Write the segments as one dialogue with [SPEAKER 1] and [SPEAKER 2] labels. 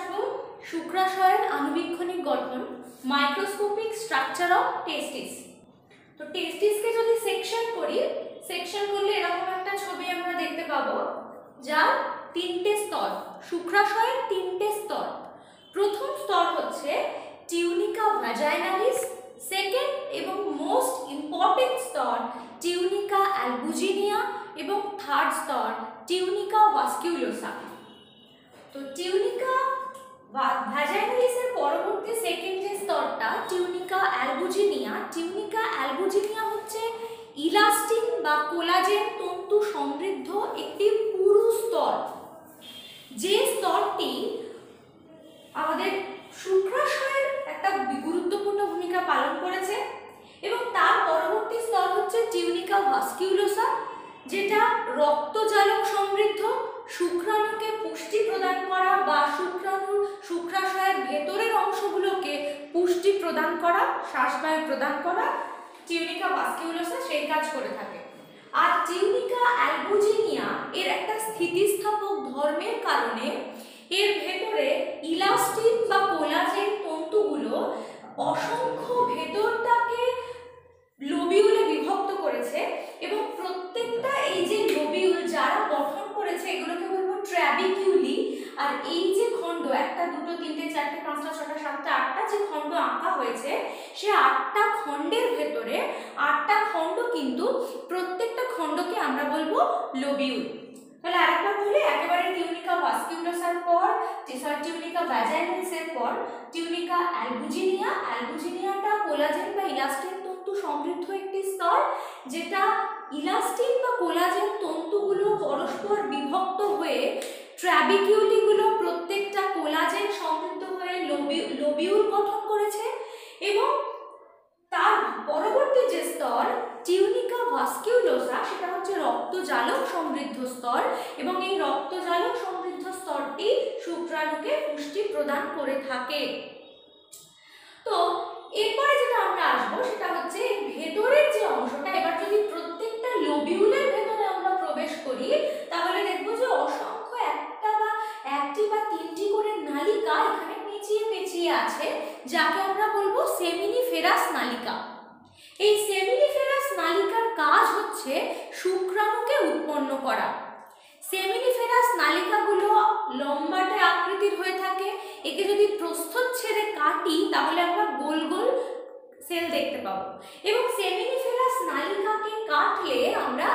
[SPEAKER 1] আসবো শুক্রাশয়ের আণুবীক্ষণিক গঠন, microscopic structure of টেস্টিস। তো টেস্টিসকে যদি সেকশন করি, সেকশন করলে এরকম একটা ছবি আমরা দেখতে পাবো, যার তিনটে স্তর, শুক্রাশয়ের তিনটে স্তর। প্রথম স্তর হচ্ছে টিউনিকা ভ্যাজাইনালিস, সেকেন্ড এবং মোস্ট ইম্পর্টেন্ট স্তর টিউনিকা অ্যালবুজিনিয়া এবং থার্ড স্তর টিউনিকা ভাস্কুলোসা। তো টিউনিকা ভ্যাজাইনালিসের পরবর্তী সেকেন্ড যে স্তরটা টিউনিকা অ্যালবুজিনিয়া, টিউনিকা অ্যালবুজিনিয়া হচ্ছে ইলাস্টিন বা কোলাজেন তন্তু সমৃদ্ধ একটি পুরু স্তর, যে স্তরটি আমাদের শুক্রাশয়ের একটা গুরুত্বপূর্ণ ভূমিকা পালন করেছে। এবং তার পরবর্তী স্তর হচ্ছে টিউনিকা ভাস্কুলোসা, যেটা রক্তজালক সমৃদ্ধ, শুক্রাণুকে পুষ্টি প্রদান করা বা শুক্রাশয়ের ভেতরের অংশগুলোকে পুষ্টি প্রদান করা, শ্বাসবায়ু প্রদান করা, টিউনিকা ভাস্কুলোসা সেই কাজ করে থাকে। আর টিউনিকা অ্যালবুজিনিয়া এর একটা স্থিতিস্থাপক ধর্মের কারণে এর ভেতরে ইলাস্টিন বা কোলাজেন তন্তুগুলো অসংখ্য ভেতরটাকে লোবিউলে বিভক্ত করেছে এবং প্রত্যেকটা এই যে লোবিউল যারা গঠন করেছে এগুলোকে বলবো ট্র্যাবিকিউলি। আর এই যে খণ্ড, একটা দুটো তিনটে চারটে পাঁচটা ছটা সাতটা আটটা যে খণ্ড আঁকা হয়েছে, সে আটটা খণ্ডের ভেতরে আটটা খণ্ড, কিন্তু প্রত্যেকটা খণ্ডকে আমরা বলবো লোবিউল। তাহলে আরেকবার বলি, একেবারে টিউনিকা ভাস্কুলোসার পর, টিউনিকা ভ্যাজাইনালিসের পর টিউনিকা অ্যালবুজিনিয়া। অ্যালবুজিনিয়াটা কোলাজেন বা ইলাস্টিন তন্তু সমৃদ্ধ একটি স্তর, যেটা ইলাস্টিন বা কোলাজেন তন্তুগুলো পরস্পর বিভক্ত হয়ে ট্র্যাবিকিউলিগুলো প্রত্যেকটা কোলাজেন সমৃদ্ধ হয়ে লোবিউল গঠন করেছে। এবং তার পরবর্তী যে স্তর টিউনিকা ভাস্কুলোসা, সেটা হচ্ছে রক্তজালক সমৃদ্ধ স্তর, এবং এই রক্তজালক সমৃদ্ধ স্তরটি শুক্রাণুকে পুষ্টি প্রদান করে থাকে। তো এরপরে যেটা আমরা আসবো সেটা হচ্ছে ভেতরের যে অংশটা। এবার যদি প্রত্যেকটা লোবিউলের ভেতরে আমরা প্রবেশ করি, তাহলে দেখবো যে অসংখ্য একটি বা তিনটি করে নালিকা এখানে পেঁচিয়ে পেঁচিয়ে আছে, যাকে আমরা বলবো সেমিনিফেরাস নালিকা। এই সেমিনিফেরাস নালিকার কাজ হচ্ছে শুক্রাণুকে উৎপন্ন করা। সেমিনিফেরাস নালিকাগুলো লম্বাটে আকৃতির হয়ে থাকে। একে যদি প্রস্থচ্ছেদে কাটি তাহলে আমরা গোল গোল সেল দেখতে পাবো। এবং সেমিনিফেরাস নালিকাকে কাটলে আমরা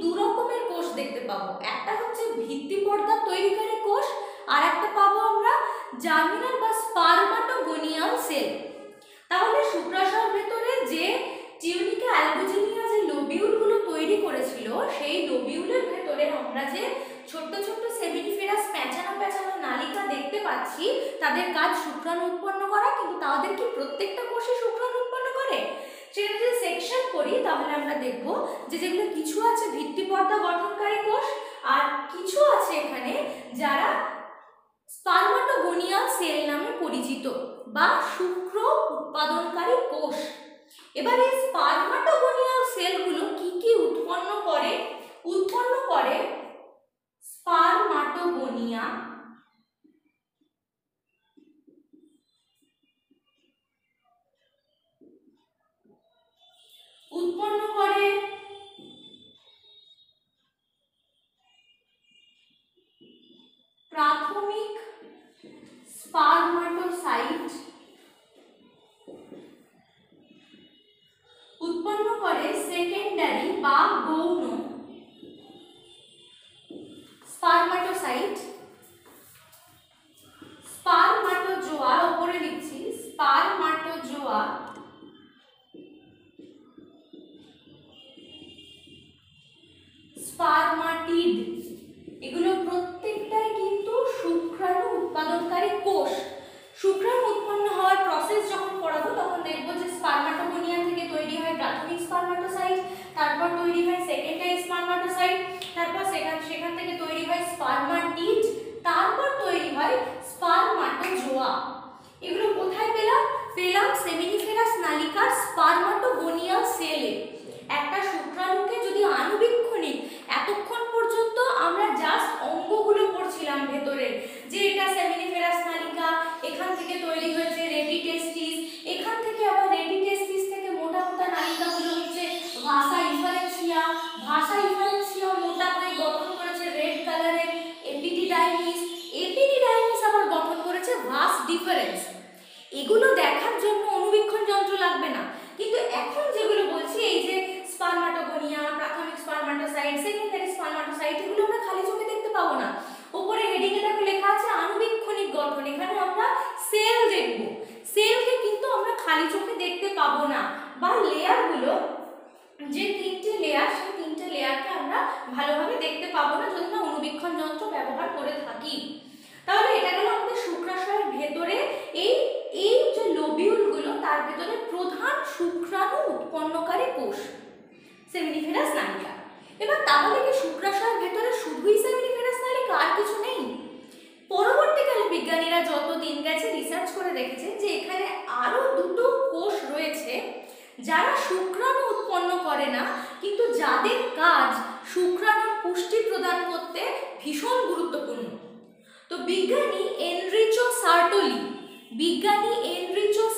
[SPEAKER 1] দু রকমের কোষ দেখতে পাবো। একটা হচ্ছে ভিত্তি পর্দা তৈরিকারী কোষ, আর একটা পাবো আমরা জার্মিনাল বা স্পারমাটোগোনিয়াল সেল। তাহলে শুক্রাশয়ের ভেতরে যে টিউনিকা অ্যালবুজিনিয়া যে লোবিউলগুলো তৈরি করেছিল, সেই লোবিউলের ভেতরে আমরা যে ছোট্ট ছোট্ট সেমিনিফেরাস প্যাঁচানো প্যাঁচানো নালিকা দেখতে পাচ্ছি, তাদের কাজ শুক্রাণু উৎপন্ন করা। কিন্তু তাদের কি প্রত্যেকটা কোষে শুক্রাণু উৎপন্ন করে? সেটা যদি সেকশন করি তাহলে আমরা দেখব যে যেগুলো কিছু আছে ভিত্তি পর্দা গঠনকারী কোষ, আর কিছু আছে এখানে যারা স্পারমাটোগোনিয়াল সেল নামে পরিচিত বা শুক্র উৎপাদনকারী কোষ। এবার এই স্পারমাটোগোনিয়াল সেলগুলো কি কি উৎপন্ন করে? উৎপন্ন করে স্পারমাটোগোনিয়া, উৎপন্ন করে প্রাথমিক স্পারমাটোসাইট, উৎপন্ন করে সেকেন্ডারি বা গৌণ স্পারমাটোসাইট, স্পারমাটোজোয়া, উপরে লিখছি স্পারমাটোজোয়া, স্পারমাটিড। এগুলো প্রত্যেকটাই কিন্তু শুক্রাণু উৎপাদনকারী কোষ। শুক্রাণু উৎপন্ন হওয়ার প্রসেস যখন পড়াবো তখন দেখবো যে স্পারমাটোগোনিয়া থেকে তৈরি হয় প্রাথমিক স্পারমাটোসাইট, তারপর তৈরি হয় সেকেন্ডারি স্পারমাটোসাইট, তারপর সেখান থেকে তৈরি হয় স্পারমাটিড, তারপর তৈরি হয় স্পারমাটোজোয়া। এগুলো কোথায় পেলাম? সেমিনিফেরাস নালিকার স্পারমাটোগোনিয়াল সেলে। একটা শুক্রাণুকে যদি আণুবীক্ষণিক, এতক্ষণ পর্যন্ত আমরা জাস্ট অঙ্গগুলো পড়ছিলাম ভেতরে, যে এটা সেমিনিফেরাস যে তিনটে লেয়ার, সেই তিনটে লেয়ারকে আমরা ভালোভাবে দেখতে পাবো না যদি না অণুবীক্ষণ যন্ত্র ব্যবহার করে থাকি। তাহলে এটা গেল আমাদের শুক্রাশয়ের ভেতরে এই এই যে লোবিউলগুলো, তার ভেতরে প্রধান শুক্রাণু উৎপন্নকারী কোষ সেমিনিফেরাস নালিকা। এবার তাহলে কি শুক্রাশয়ের ভেতরে শুধুই সেমিনিফেরাস নালিকা, আর কিছু নেই? পরবর্তীকালে বিজ্ঞানীরা যত দিন গেছে রিসার্চ করে দেখেছেন যে এখানে আরো দুটো কোষ রয়েছে যারা শুক্রাণু উৎপন্ন করে না, কিন্তু যাদের কাজ শুক্রাণুর পুষ্টি প্রদান করতে ভীষণ গুরুত্বপূর্ণ। তো বিজ্ঞানী এনরিচো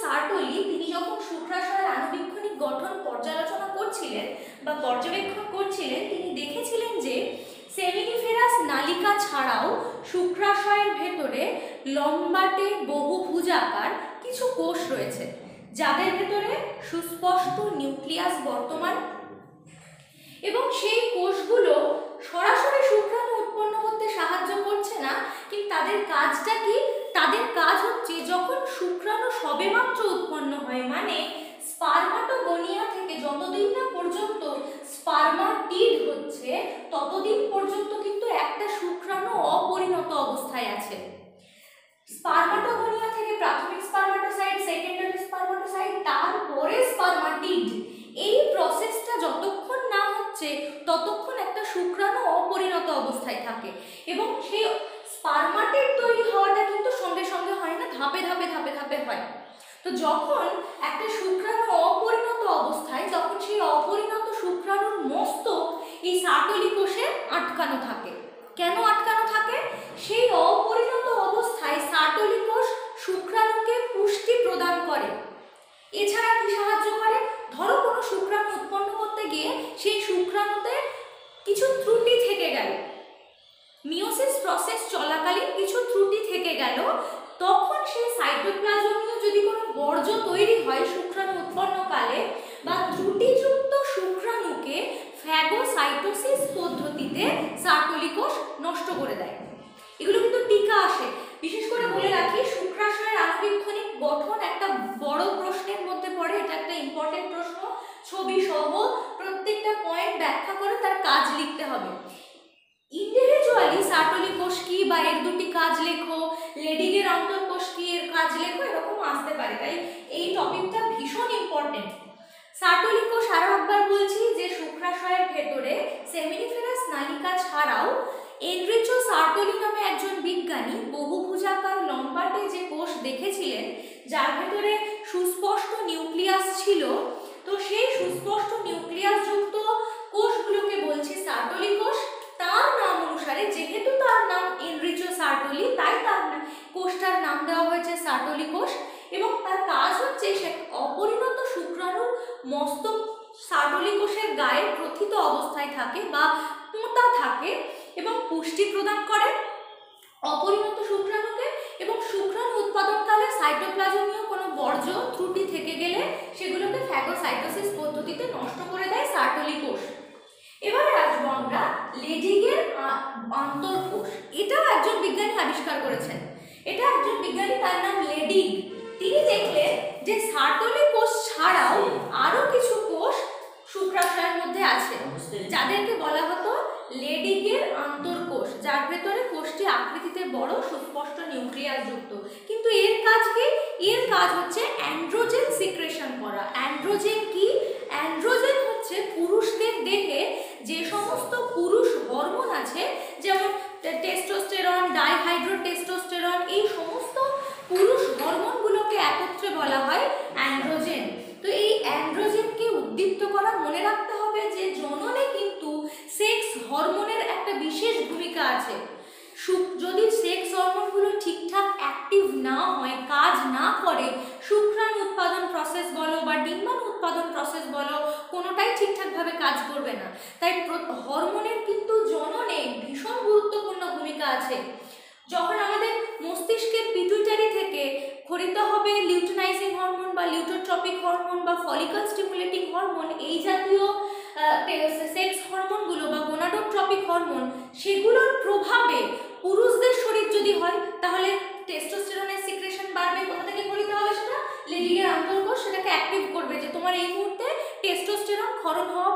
[SPEAKER 1] সার্টোলি তিনি যখন শুক্রাশয়ের আণুবীক্ষণিক গঠন পর্যালোচনা করছিলেন বা পর্যবেক্ষণ করছিলেন, তিনি দেখেছিলেন যে সেমিনিফেরাস নালিকা ছাড়াও শুক্রাশয়ের ভেতরে লম্বাটে বহুভুজাকার কিছু কোষ রয়েছে যাদের ভেতরে সুস্পষ্ট নিউক্লিয়াস বর্তমান, এবং সেই কোষগুলো সরাসরি শুক্রাণু উৎপন্ন করতে সাহায্য করছে না, কিন্তু তাদের কাজটা কি? তাদের কাজ হচ্ছে যখন শুক্রাণু সবেমাত্র উৎপন্ন হয়, মানে স্পার্মাটোগোনিয়া থেকে যতদিন না পর্যন্ত স্পার্মাটিড হচ্ছে ততদিন পর্যন্ত কিন্তু একটা শুক্রাণু অপরিণত অবস্থায় আছে। স্পার্মাটোগোনিয়া থেকে প্রাথমিক স্পার্মাটোসাইট, সেকেন্ডারি স্পার্মাটোসাইট, তারপরে স্পার্মাটিড, এই প্রসেসটা যতক্ষণ না হচ্ছে ততক্ষণ একটা শুক্রাণু অপরিণত অবস্থায় থাকে। এবং সেই স্পার্মাটিড তৈরি হওয়াটা কিন্তু সঙ্গে সঙ্গে হয় না, ধাপে ধাপে ধাপে ধাপে হয়। তো যখন একটা শুক্রাণু অপরিণত অবস্থায়, যখন সেই অপরিণত শুক্রাণুর মস্তক এই সার্টোলি কোষে আটকানো থাকে। কেন আটকানো থাকে? সেই অপরিণত অবস্থায় সার্টোলি কোষ শুক্রাণুকে পুষ্টি প্রদান করে। এছাড়া কি সাহায্য করে? ধরো কোনো শুক্রাণু উৎপন্ন করতে গিয়ে সেই শুক্রাণুতে কিছু ত্রুটি থেকে গেল, মিওসিস প্রসেস চলাকালীন কিছু ত্রুটি থেকে গেল, তখন সেই সাইটোপ্লাজমীয় যদি কোনো বর্জ্য তৈরি হয় শুক্রাণু উৎপন্নকালে, বা ত্রুটিযুক্ত শুক্রাণুকে ফ্যাগোসাইটোসিস পদ্ধতিতে সার্টোলি কোষ নষ্ট করে দেয়। এগুলো কিন্তু টিকা আসে। বিশেষ করে বলে রাখি, শুক্রাশয়ের আণুবীক্ষণিক গঠন একটা বড় প্রশ্নের মধ্যে পড়ে, এটা একটা ইম্পর্টেন্ট প্রশ্ন, ছবি সহ প্রত্যেকটা পয়েন্ট ব্যাখ্যা করে তার কাজ লিখতে হবে। ইন্ডিভিজুয়ালি সার্টোলি কোষ কি বা এর দুটি কাজ লেখো, লেডিগের অন্তর্কোষ কি এর কাজ লেখো, এরকম আসতে পারে, তাই এই টপিকটা ভীষণ ইম্পর্টেন্ট। সার্টোলি কোষ আরো একবার বলছি যে শুক্রাশয়ের ভেতরে সেমিনিফেরাস নালিকা ছাড়াও এনরিচো সার্টোলি নামে একজন বিজ্ঞানী বহুভুজাকার লম্বাটে যে কোষ দেখেছিলেন যার ভেতরে সুস্পষ্ট নিউক্লিয়াস ছিল। তো সেই সুস্পষ্ট নিউক্লিয়াস যুক্ত কোষগুলোকে বলছি সার্টোলি কোষ। তার নাম অনুসারে, যেহেতু তার নাম এনরিচো সার্টোলি, তাই তার কোষটার নাম দেওয়া হয়েছে সার্টোলি কোষ। এবং তার কাজ হচ্ছে সে অপরিণত শুক্রাণুর মস্তক সার্টোলি কোষের গায়ে প্রথিত অবস্থায় থাকে বা পোঁতা থাকে এবং পুষ্টি প্রদান করে অপরিণত শুক্রাণুকে, এবং শুক্রাণু উৎপাদনকালে সাইটোপ্লাজমীয় কোনো বর্জ্য ত্রুটি থেকে গেলে সেগুলোকে ফ্যাগোসাইটোসিস পদ্ধতিতে নষ্ট করে দেয় সার্টোলি কোষ। এবারে আসবো আমরা লেডিগের আন্তর্কোষ। এটাও একজন বিজ্ঞানী আবিষ্কার করেছেন। এটা একজন বিজ্ঞানী, তার নাম লেডিগ। তিনি দেখলেন যে সার্টোলি কোষ ছাড়াও আরো কিছু কোষ শুক্রাশয়ের মধ্যে আছে যাদেরকে বলা হতো লেডিগের আন্তর্কোষ, যার ভেতরে কোষটি আকৃতিতে বড়, সুস্পষ্ট নিউক্লিয়াস যুক্ত। কিন্তু এর কাজ কি? এর কাজ হচ্ছে অ্যান্ড্রোজেন সিক্রেশন করা। অ্যান্ড্রোজেন কি? অ্যান্ড্রোজেন হচ্ছে পুরুষদের দেহে যে সমস্ত পুরুষ হরমোন আছে, যেমন টেস্টোস্টেরন, ডাইহাইড্রোটেস্টোস্টেরন, এই সমস্ত পুরুষ হরমোনগুলোকে একত্রে বলা হয় অ্যান্ড্রোজেন। তো এই অ্যান্ড্রোজেনকে উদ্দীপ্ত করা, মনে রাখতে হবে যে জননে কিন্তু সেক্স হরমোনের একটা বিশেষ ভূমিকা আছে। যদি সেক্স হরমোনগুলো ঠিকঠাক অ্যাক্টিভ না হয়, কাজ না করে, শুক্রাণু উৎপাদন প্রসেস বলো বা ডিম্বাণু উৎপাদন প্রসেস বলো, কোনোটাই ঠিকঠাকভাবে কাজ করবে না। তাই হরমোনের কিন্তু জননে ভীষণ গুরুত্বপূর্ণ ভূমিকা আছে। যখন আমাদের মস্তিষ্কের পিটুইটারি থেকে ক্ষরিত হবে লিউটেনাইজিং হরমোন বা লিউটোট্রপিক হরমোন বা ফলিকল স্টিমুলেটিং হরমোন, এই জাতীয় সেক্স হরমোনগুলো বা গোনাডোট্রপিক হরমোন, সেগুলোর প্রভাবে পুরুষদের শরীর যদি হয় তাহলে টেস্টোস্টেরনের সিক্রেশন বাড়বে। কোথা থেকে ক্ষরিত হবে? সেটা লেডিগের আন্তর্কোষ সেটাকে অ্যাক্টিভ করবে যে তোমার এই মুহূর্তে টেস্টোস্টেরন ক্ষরণ হওয়া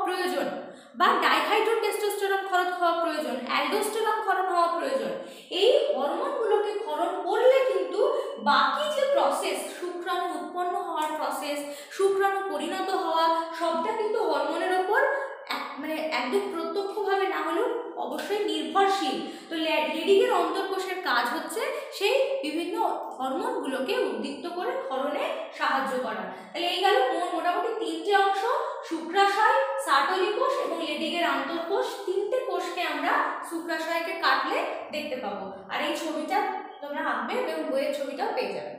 [SPEAKER 1] বা ডাইহাইড্রোটেস্টোস্টেরন ক্ষরণ হওয়া প্রয়োজন, অ্যালডোস্টেরন ক্ষরণ হওয়া প্রয়োজন। এই হরমোনগুলোকে ক্ষরণ করলে কিন্তু বাকি যে প্রসেস, শুক্রাণু উৎপন্ন হওয়ার প্রসেস, শুক্রাণু পরিণত হওয়া, সবটা কিন্তু হরমোনের ওপর মানে একদম প্রত্যক্ষভাবে না হলেও অবশ্যই নির্ভরশীল। তো লেডিকের অন্তর্কোষের কাজ হচ্ছে সেই বিভিন্ন হরমোনগুলোকে উদ্দীপ্ত করে ক্ষরণে সাহায্য করা। তাহলে এই গেল মোটামুটি তিনটে অংশ, শুক্রাশয়, সার্টোলি কোষ এবং লেডিকের অন্তর্কোষ, তিনটে কোষকে আমরা শুক্রাশয়কে কাটলে দেখতে পাবো। আর এই ছবিটা তোমরা আঁকবে এবং বইয়ের ছবিটাও পেয়ে যাবে।